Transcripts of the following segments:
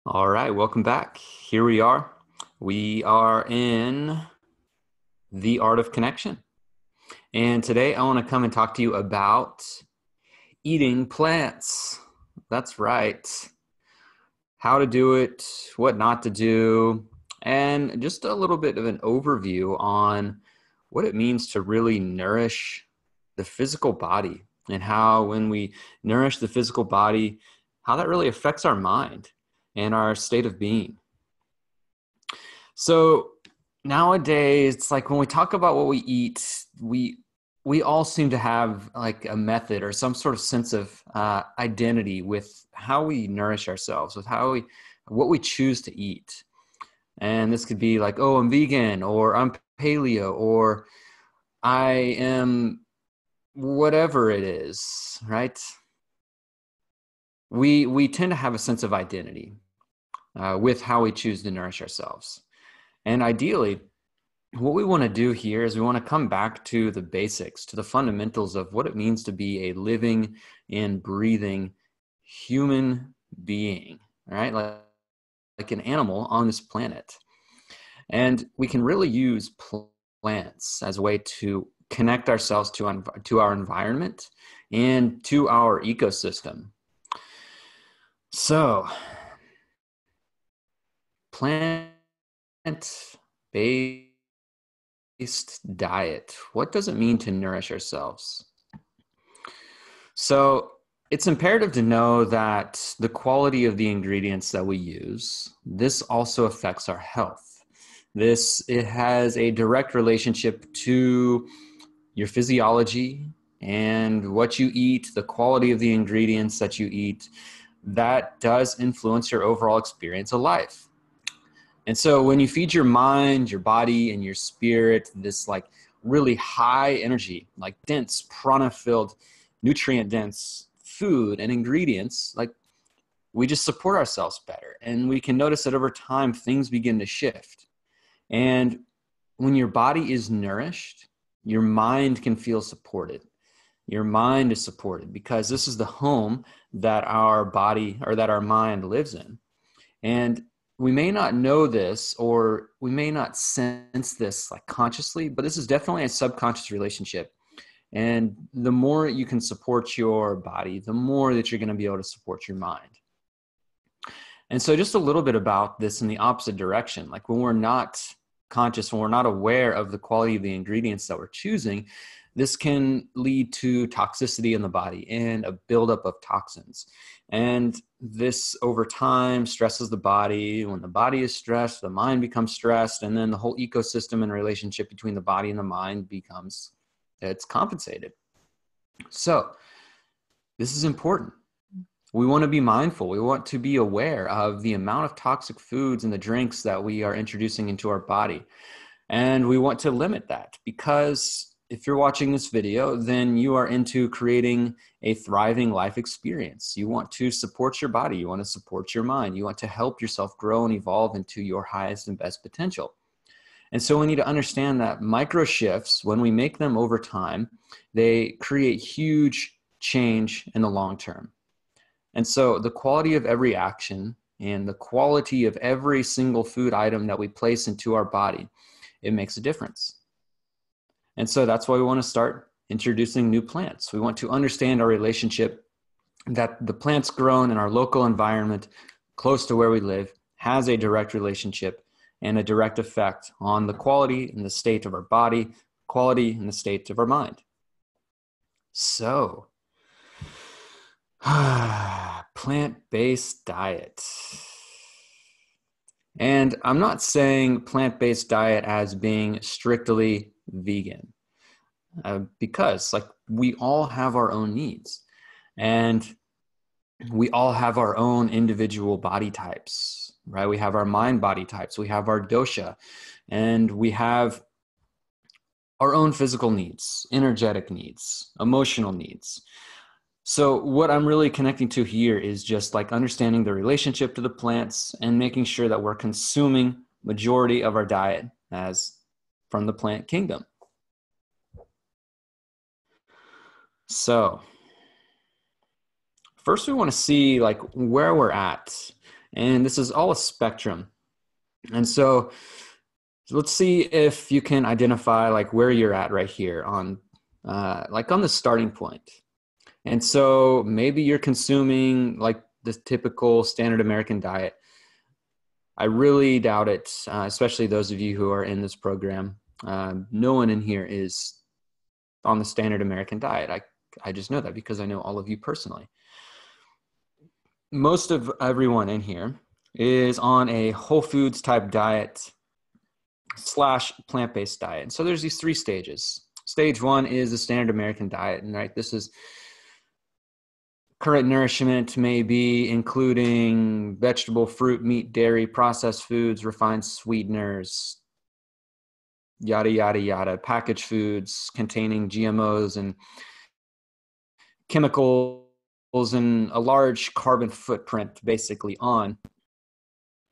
All right, welcome back. Here we are. We are in the art of connection. And today I want to come and talk to you about eating plants. That's right. How to do it, what not to do, and just a little bit of an overview on what it means to really nourish the physical body and how when we nourish the physical body, how that really affects our mind and our state of being. So nowadays, it's like when we talk about what we eat, we all seem to have like a method or some sort of sense of identity with how we nourish ourselves, with what we choose to eat. And this could be like, oh, I'm vegan, or I'm paleo, or I am whatever it is, right? We tend to have a sense of identity with how we choose to nourish ourselves. And ideally, what we want to do here is we want to come back to the basics, to the fundamentals of what it means to be a living and breathing human being, right? Like an animal on this planet. And we can really use plants as a way to connect ourselves to our environment and to our ecosystem. So, plant-based diet. What does it mean to nourish ourselves? So it's imperative to know that the quality of the ingredients that we use, this also affects our health. It has a direct relationship to your physiology and what you eat, the quality of the ingredients that you eat. That does influence your overall experience of life. And so when you feed your mind, your body, and your spirit this like really high energy, like dense, prana-filled, nutrient-dense food and ingredients, like we just support ourselves better. And we can notice that over time, things begin to shift. And when your body is nourished, your mind can feel supported. Your mind is supported because this is the home that our body or that our mind lives in. And we may not know this or we may not sense this like consciously, but this is definitely a subconscious relationship. And the more you can support your body, the more that you're going to be able to support your mind. And so just a little bit about this in the opposite direction. Like when we're not conscious, when we're not aware of the quality of the ingredients that we're choosing, this can lead to toxicity in the body and a buildup of toxins. And this over time stresses the body. When the body is stressed, the mind becomes stressed, and then the whole ecosystem and relationship between the body and the mind it's compensated. So this is important. We want to be mindful. We want to be aware of the amount of toxic foods and the drinks that we are introducing into our body. And we want to limit that because if you're watching this video, then you are into creating a thriving life experience. You want to support your body. You want to support your mind. You want to help yourself grow and evolve into your highest and best potential. And so we need to understand that micro shifts, when we make them over time, they create huge change in the long term. And so the quality of every action and the quality of every single food item that we place into our body, it makes a difference. And so that's why we want to start introducing new plants. We want to understand our relationship that the plants grown in our local environment, close to where we live, has a direct relationship and a direct effect on the quality and the state of our body, quality and the state of our mind. So, plant-based diet. And I'm not saying plant-based diet as being strictly vegan, because like we all have our own needs and we all have our own individual body types, right? We have our mind body types, we have our dosha, and we have our own physical needs, energetic needs, emotional needs. So what I'm really connecting to here is just like understanding the relationship to the plants and making sure that we're consuming majority of our diet as from the plant kingdom. So first we want to see like where we're at And this is all a spectrum. And so let's see if you can identify like where you're at right here on like on the starting point. And so maybe you're consuming like the typical standard American diet. I really doubt it, especially those of you who are in this program. No one in here is on the standard American diet. I just know that because I know all of you personally. Most of everyone in here is on a whole foods type diet / plant-based diet. And so there's these 3 stages. Stage 1 is the standard American diet. And right, this is current nourishment, may be including vegetable, fruit, meat, dairy, processed foods, refined sweeteners, yada, yada, yada, packaged foods containing GMOs and chemicals and a large carbon footprint basically on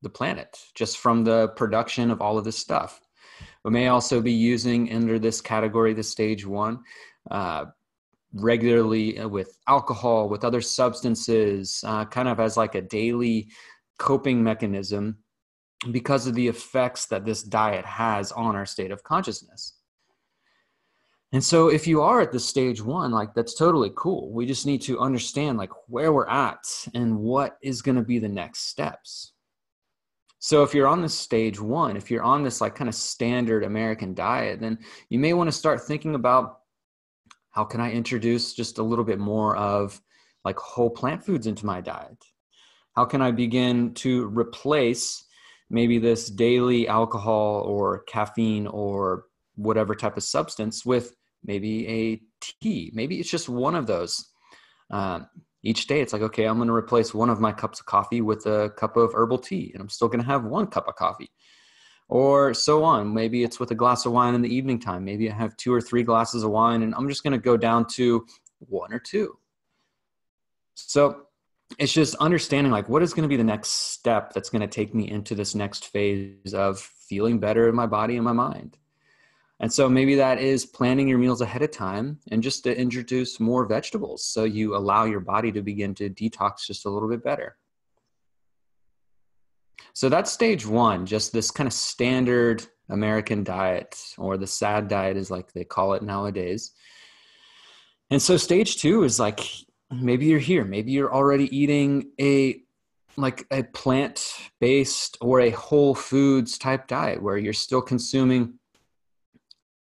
the planet just from the production of all of this stuff. We may also be using under this category, the stage 1, regularly with alcohol, with other substances, kind of as like a daily coping mechanism because of the effects that this diet has on our state of consciousness. And so if you are at the stage 1, like that's totally cool. We just need to understand like where we're at and what is going to be the next steps. So if you're on this stage 1, if you're on this like kind of standard American diet, then you may want to start thinking about how can I introduce just a little bit more of like whole plant foods into my diet? How can I begin to replace maybe this daily alcohol or caffeine or whatever type of substance with maybe a tea? Maybe it's just one of those. Each day it's like, okay, I'm going to replace one of my cups of coffee with a cup of herbal tea, and I'm still going to have 1 cup of coffee. Or so on. Maybe it's with a glass of wine in the evening time. Maybe I have 2 or 3 glasses of wine and I'm just going to go down to 1 or 2. So it's just understanding like what is going to be the next step that's going to take me into this next phase of feeling better in my body and my mind. And so maybe that is planning your meals ahead of time and just to introduce more vegetables so you allow your body to begin to detox just a little bit better. So that's stage 1, just this kind of standard American diet, or the SAD diet is like they call it nowadays. And so stage 2 is like, maybe you're here, maybe you're already eating a plant-based or a whole foods type diet where you're still consuming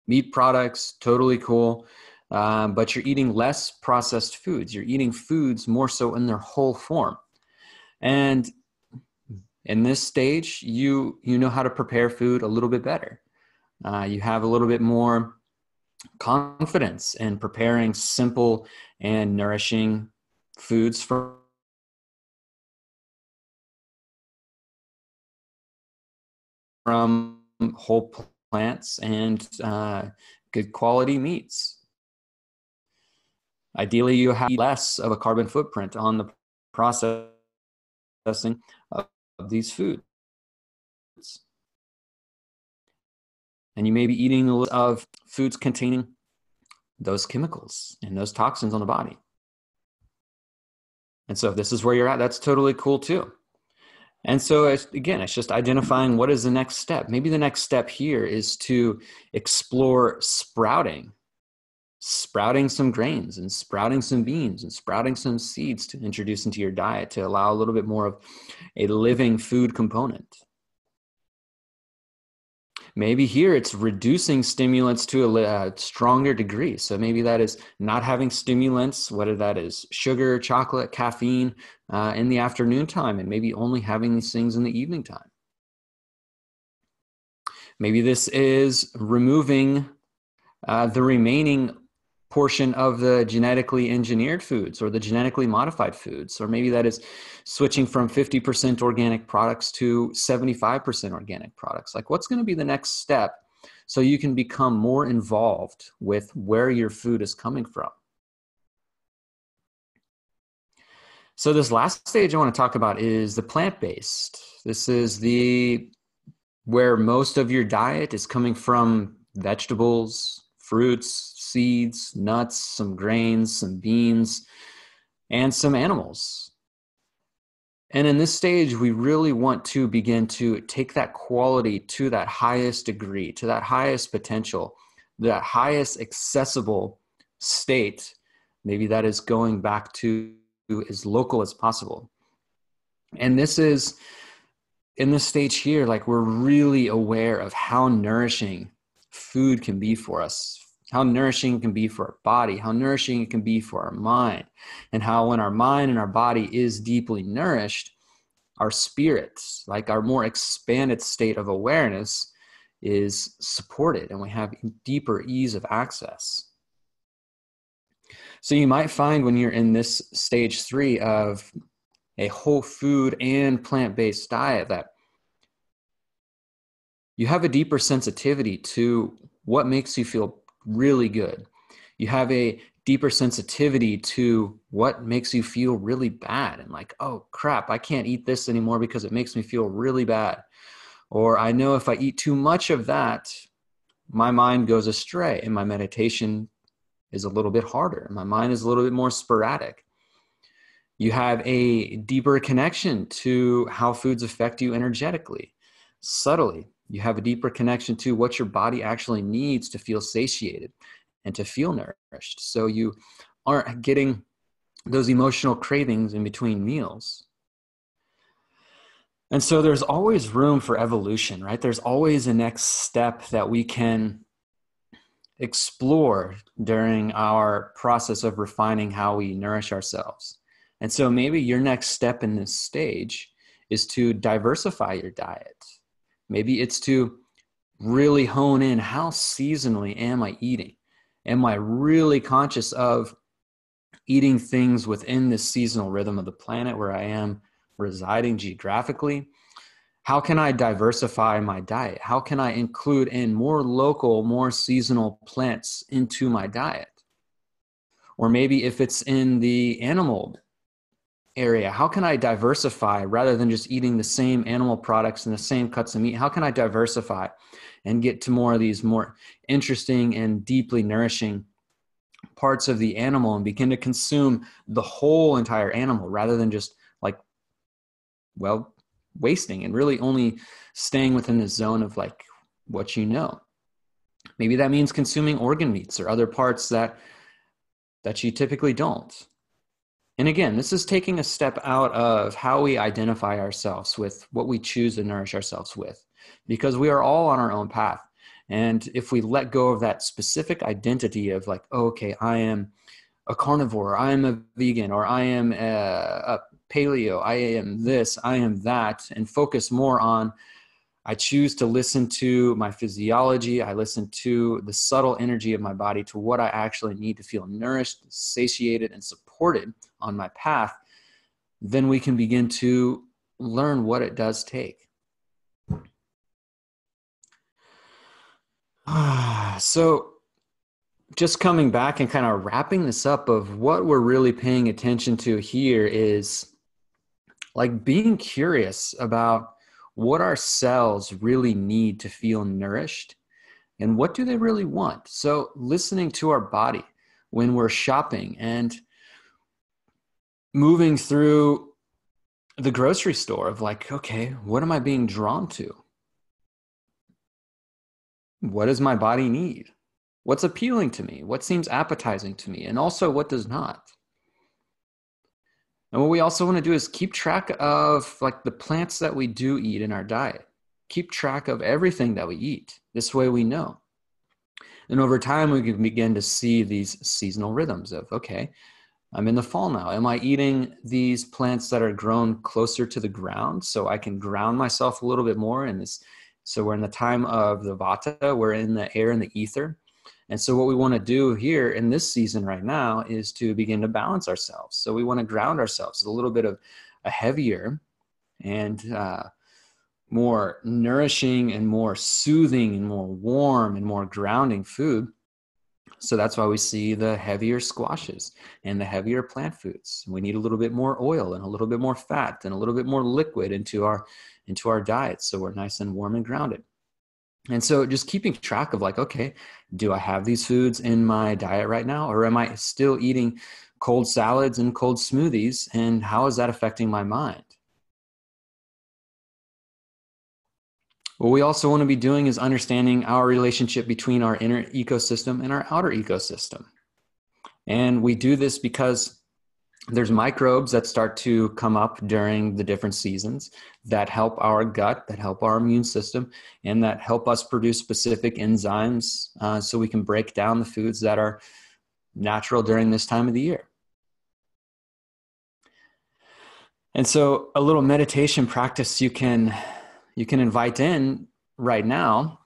meat products, totally cool. But you're eating less processed foods. You're eating foods more so in their whole form. And in this stage, you know how to prepare food a little bit better. You have a little bit more confidence in preparing simple and nourishing foods from whole plants and good quality meats. Ideally, you have less of a carbon footprint on the processing of these foods. And you may be eating a lot of foods containing those chemicals and those toxins on the body. And so if this is where you're at, that's totally cool too. And so it's just identifying what is the next step. Maybe the next step here is to explore sprouting some grains and sprouting some beans and sprouting some seeds to introduce into your diet to allow a little bit more of a living food component. Maybe here it's reducing stimulants to a stronger degree. So maybe that is not having stimulants, whether that is sugar, chocolate, caffeine in the afternoon time, and maybe only having these things in the evening time. Maybe this is removing the remaining portion of the genetically engineered foods or the genetically modified foods, or maybe that is switching from 50% organic products to 75% organic products. Like, what's going to be the next step so you can become more involved with where your food is coming from? So this last stage I want to talk about is the plant-based. This is where most of your diet is coming from vegetables, fruits, seeds, nuts, some grains, some beans, and some animals. And in this stage, we really want to begin to take that quality to that highest degree, to that highest potential, that highest accessible state. Maybe that is going back to as local as possible. And this is, in this stage here, like we're really aware of how nourishing food can be for us, how nourishing it can be for our body, how nourishing it can be for our mind, and how when our mind and our body is deeply nourished, our spirits, like our more expanded state of awareness, is supported and we have deeper ease of access. So you might find when you're in this stage 3 of a whole food and plant-based diet that you have a deeper sensitivity to what makes you feel really good. You have a deeper sensitivity to what makes you feel really bad and like, oh crap, I can't eat this anymore because it makes me feel really bad. Or I know if I eat too much of that, my mind goes astray and my meditation is a little bit harder. My mind is a little bit more sporadic. You have a deeper connection to how foods affect you energetically, subtly. You have a deeper connection to what your body actually needs to feel satiated and to feel nourished. So you aren't getting those emotional cravings in between meals. And so there's always room for evolution, right? There's always a next step that we can explore during our process of refining how we nourish ourselves. And so maybe your next step in this stage is to diversify your diet. Maybe it's to really hone in, how seasonally am I eating? Am I really conscious of eating things within this seasonal rhythm of the planet where I am residing geographically? How can I diversify my diet? How can I include in more local, more seasonal plants into my diet? Or maybe if it's in the animal area, how can I diversify rather than just eating the same animal products and the same cuts of meat? How can I diversify and get to more of these more interesting and deeply nourishing parts of the animal and begin to consume the whole entire animal rather than just like, well, wasting and really only staying within the zone of like what you know. Maybe that means consuming organ meats or other parts that you typically don't. And again, this is taking a step out of how we identify ourselves with what we choose to nourish ourselves with, because we are all on our own path. And if we let go of that specific identity of like, oh, okay, I am a carnivore, I am a vegan, or I am a paleo, I am this, I am that, and focus more on, I choose to listen to my physiology, I listen to the subtle energy of my body, to what I actually need to feel nourished, satiated, and supported on my path, then we can begin to learn what it does take. So just coming back and kind of wrapping this up of what we're really paying attention to here is like being curious about what our cells really need to feel nourished and what do they really want. So listening to our body when we're shopping and moving through the grocery store of like, okay, what am I being drawn to? What does my body need? What's appealing to me? What seems appetizing to me? And also what does not? And what we also want to do is keep track of like the plants that we do eat in our diet. Keep track of everything that we eat. This way we know. And over time, we can begin to see these seasonal rhythms of, okay, I'm in the fall now. Am I eating these plants that are grown closer to the ground so I can ground myself a little bit more in this? So we're in the time of the Vata, we're in the air and the ether. And so what we want to do here in this season right now is to begin to balance ourselves. So we want to ground ourselves with a little bit of a heavier and more nourishing and more soothing and more warm and more grounding food. So that's why we see the heavier squashes and the heavier plant foods. We need a little bit more oil and a little bit more fat and a little bit more liquid into our diet. So we're nice and warm and grounded. And so just keeping track of like, okay, do I have these foods in my diet right now? Or am I still eating cold salads and cold smoothies? And how is that affecting my mind? What we also want to be doing is understanding our relationship between our inner ecosystem and our outer ecosystem. And we do this because there's microbes that start to come up during the different seasons that help our gut, that help our immune system, and that help us produce specific enzymes so we can break down the foods that are natural during this time of the year. And so a little meditation practice you can invite in right now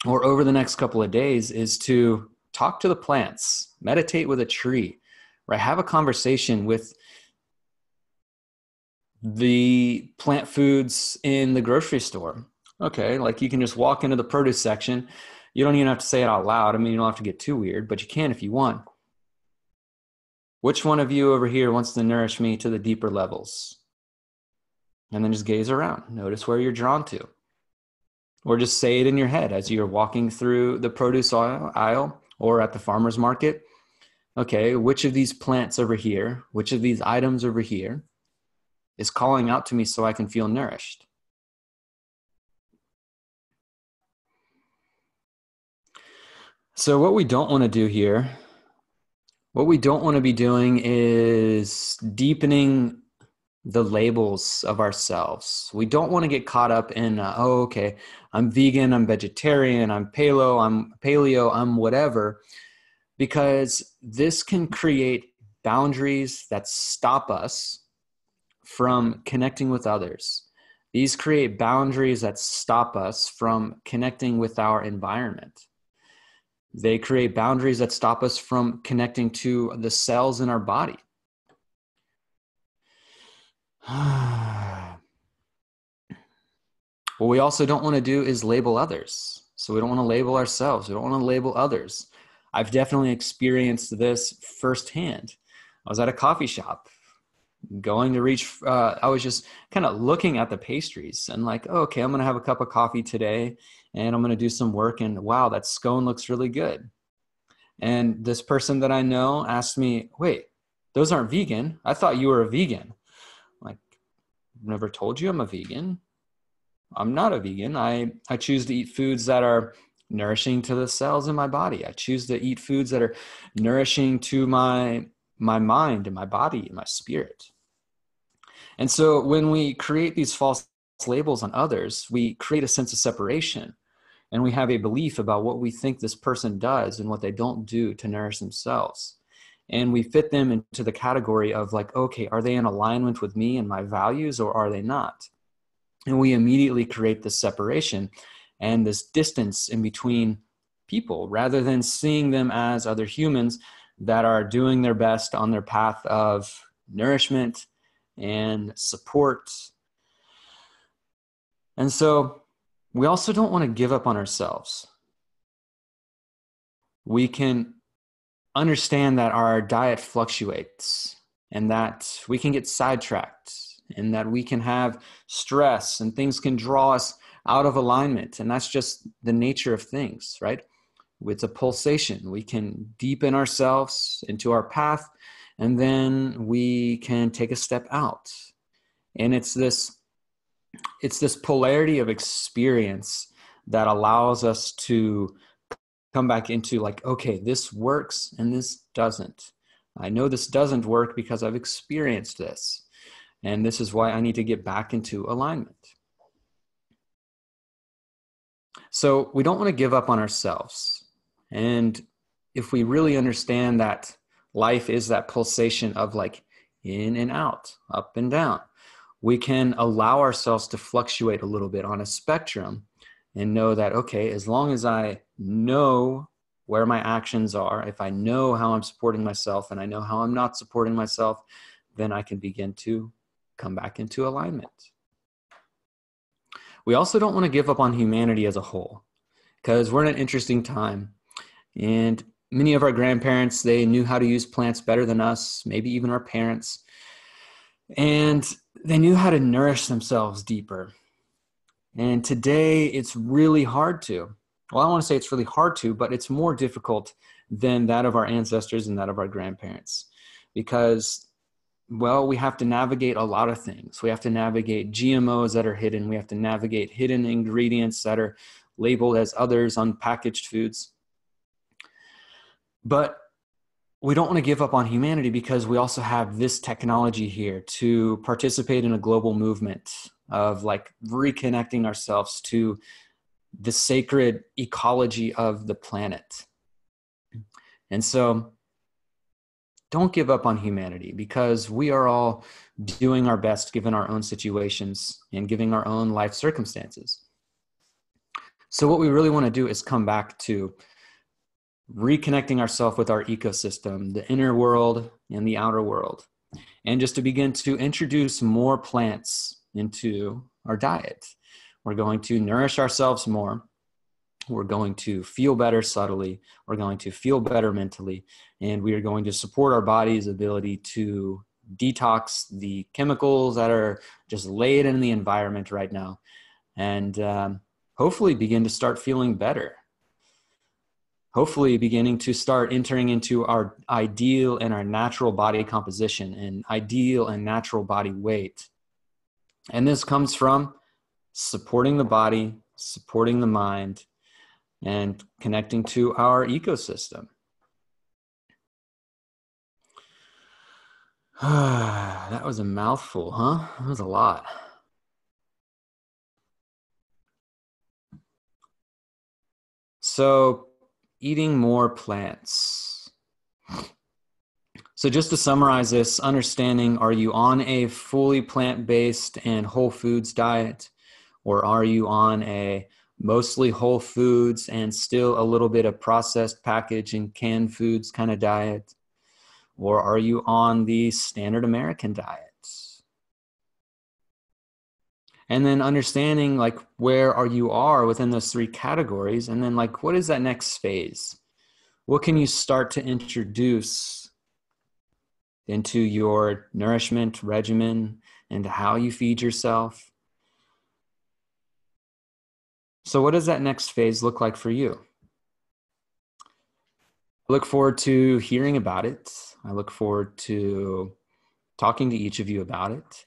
or over the next couple of days is to talk to the plants, meditate with a tree, right? Have a conversation with the plant foods in the grocery store. Okay, like you can just walk into the produce section. You don't even have to say it out loud. I mean, you don't have to get too weird, but you can if you want. Which one of you over here wants to nourish me to the deeper levels? And then just gaze around. Notice where you're drawn to. Or just say it in your head as you're walking through the produce aisle or at the farmer's market. Okay, which of these plants over here, which of these items over here is calling out to me so I can feel nourished? So what we don't want to do here, what we don't want to be doing is deepening the labels of ourselves. We don't want to get caught up in, okay, I'm vegan, I'm vegetarian, I'm paleo, I'm whatever, because this can create boundaries that stop us from connecting with others. These create boundaries that stop us from connecting with our environment. They create boundaries that stop us from connecting to the cells in our body. What we also don't want to do is label others. So we don't want to label ourselves. We don't want to label others. I've definitely experienced this firsthand. I was at a coffee shop going to reach, I was just kind of looking at the pastries and like, oh, okay, I'm going to have a cup of coffee today and I'm going to do some work and wow, that scone looks really good. And this person that I know asked me, wait, those aren't vegan. I thought you were a vegan. Like, I've never told you I'm a vegan. I'm not a vegan. I choose to eat foods that are nourishing to the cells in my body. I choose to eat foods that are nourishing to my mind and my body and my spirit. And so when we create these false labels on others, we create a sense of separation and we have a belief about what we think this person does and what they don't do to nourish themselves. And we fit them into the category of like, okay, are they in alignment with me and my values or are they not? And we immediately create this separation and this distance in between people rather than seeing them as other humans that are doing their best on their path of nourishment and support. And so we also don't want to give up on ourselves. We can understand that our diet fluctuates and that we can get sidetracked and that we can have stress and things can draw us out of alignment. And that's just the nature of things, right? It's a pulsation. We can deepen ourselves into our path and then we can take a step out. And it's this polarity of experience that allows us to come back into like, okay, this works and this doesn't. I know this doesn't work because I've experienced this. And this is why I need to get back into alignment. So we don't want to give up on ourselves. And if we really understand that life is that pulsation of like in and out, up and down, we can allow ourselves to fluctuate a little bit on a spectrum and know that, okay, as long as I know where my actions are, if I know how I'm supporting myself and I know how I'm not supporting myself, then I can begin to come back into alignment. We also don't want to give up on humanity as a whole because we're in an interesting time. And many of our grandparents, they knew how to use plants better than us, maybe even our parents. And they knew how to nourish themselves deeper. And today it's really hard to. Well, I don't want to say it's really hard to, but it's more difficult than that of our ancestors and that of our grandparents because Well, we have to navigate a lot of things. We have to navigate GMOs that are hidden. We have to navigate hidden ingredients that are labeled as others on packaged foods. But we don't want to give up on humanity because we also have this technology here to participate in a global movement of like reconnecting ourselves to the sacred ecology of the planet. And so don't give up on humanity because we are all doing our best given our own situations and giving our own life circumstances. So what we really want to do is come back to reconnecting ourselves with our ecosystem, the inner world and the outer world, and just to begin to introduce more plants into our diet. We're going to nourish ourselves more. We're going to feel better subtly. We're going to feel better mentally. And we are going to support our body's ability to detox the chemicals that are just laid in the environment right now. And hopefully begin to start feeling better. Hopefully beginning to start entering into our ideal and our natural body composition and ideal and natural body weight. And this comes from supporting the body, supporting the mind, and connecting to our ecosystem. That was a mouthful, huh? That was a lot. So, eating more plants. So just to summarize this, understanding, are you on a fully plant-based and whole foods diet? Or are you on a mostly whole foods and still a little bit of processed packaged and canned foods kind of diet? Or are you on the standard American diet? And then understanding like where you are within those three categories. And then like, what is that next phase? What can you start to introduce into your nourishment regimen and how you feed yourself? So what does that next phase look like for you? I look forward to hearing about it. I look forward to talking to each of you about it.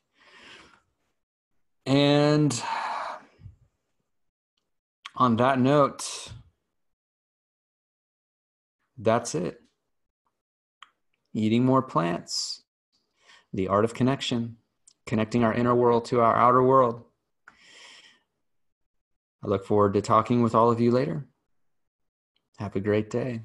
And on that note, that's it. Eating more plants, the art of connection, connecting our inner world to our outer world. I look forward to talking with all of you later. Have a great day.